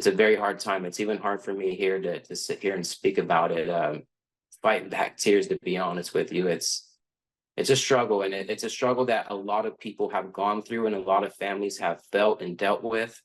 It's a very hard time. It's even hard for me here to sit here and speak about it, fighting back tears, to be honest with you. It's a struggle, and it's a struggle that a lot of people have gone through and a lot of families have felt and dealt with.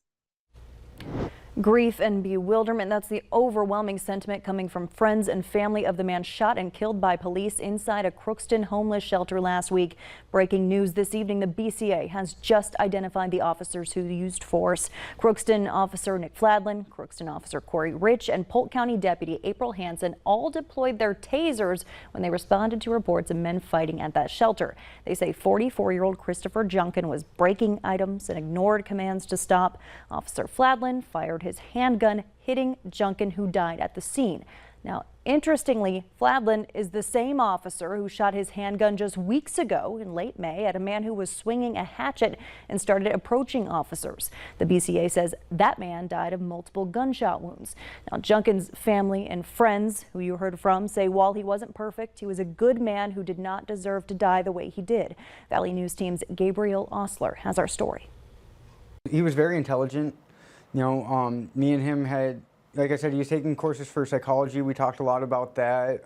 Grief and bewilderment, that's the overwhelming sentiment coming from friends and family of the man shot and killed by police inside a Crookston homeless shelter last week. Breaking news this evening, the BCA has just identified the officers who used force. Crookston Officer Nick Fladlin, Crookston Officer Corey Rich, and Polk County Deputy April Hansen all deployed their tasers when they responded to reports of men fighting at that shelter. They say 44-year-old Christopher Junkin was breaking items and ignored commands to stop. Officer Fladlin fired his handgun, hitting Junkin, who died at the scene. Now, interestingly, Fladlin is the same officer who shot his handgun just weeks ago in late May at a man who was swinging a hatchet and started approaching officers. The BCA says that man died of multiple gunshot wounds. Now, Junkin's family and friends, who you heard from, say while he wasn't perfect, he was a good man who did not deserve to die the way he did. Valley News Team's Gabriel Osler has our story. He was very intelligent. You know, me and him had, like I said, he was taking courses for psychology. We talked a lot about that,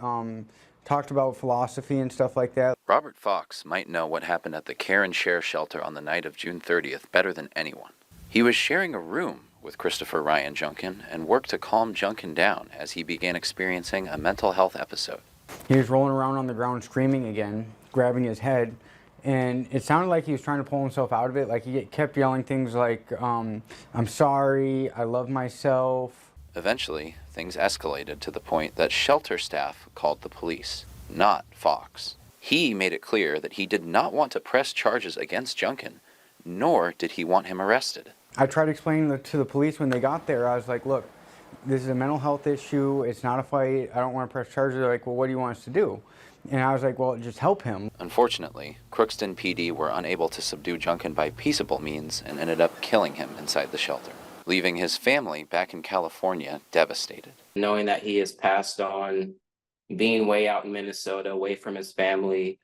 talked about philosophy and stuff like that. Robert Fox might know what happened at the Care and Share shelter on the night of June 30th better than anyone. He was sharing a room with Christopher Ryan Junkin and worked to calm Junkin down as he began experiencing a mental health episode. He was rolling around on the ground screaming again, grabbing his head. And it sounded like he was trying to pull himself out of it. Like he kept yelling things like, I'm sorry, I love myself. Eventually, things escalated to the point that shelter staff called the police, not Fox. He made it clear that he did not want to press charges against Junkin, nor did he want him arrested. I tried explaining to the police when they got there. I was like, look, this is a mental health issue. It's not a fight. I don't want to press charges. They're like, well, what do you want us to do? And I was like, well, just help him. Unfortunately, Crookston PD were unable to subdue Junkin by peaceable means and ended up killing him inside the shelter, leaving his family back in California devastated. Knowing that he has passed on, being way out in Minnesota, away from his family,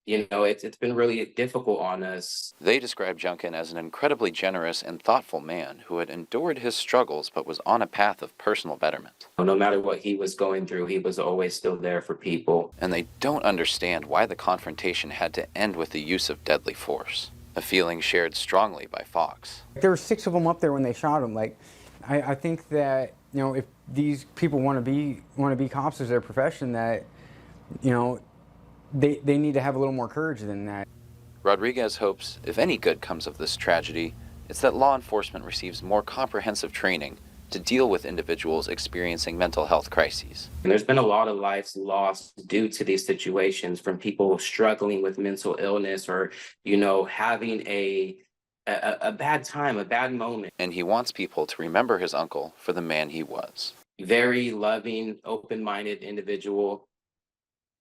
you know, it's been really difficult on us. They described Junkin as an incredibly generous and thoughtful man who had endured his struggles but was on a path of personal betterment. No matter what he was going through, he was always still there for people. And they don't understand why the confrontation had to end with the use of deadly force, a feeling shared strongly by Fox. There were 6 of them up there when they shot him. Like, I think that, you know, if these people want to be cops as their profession, that, you know, they need to have a little more courage than that. Rodriguez hopes if any good comes of this tragedy, it's that law enforcement receives more comprehensive training to deal with individuals experiencing mental health crises. And there's been a lot of lives lost due to these situations, from people struggling with mental illness or, you know, having a bad time, a bad moment. And he wants people to remember his uncle for the man he was. Very loving, open-minded individual.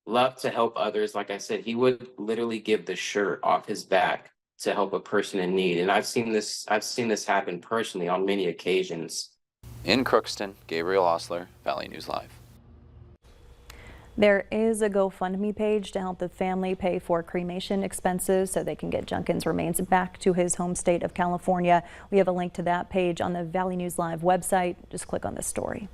Loved to help others. Like I said, he would literally give the shirt off his back to help a person in need. And I've seen this happen personally on many occasions. In Crookston, Gabriel Osler, Valley News Live. There is a GoFundMe page to help the family pay for cremation expenses so they can get Junkin's remains back to his home state of California. We have a link to that page on the Valley News Live website. Just click on this story.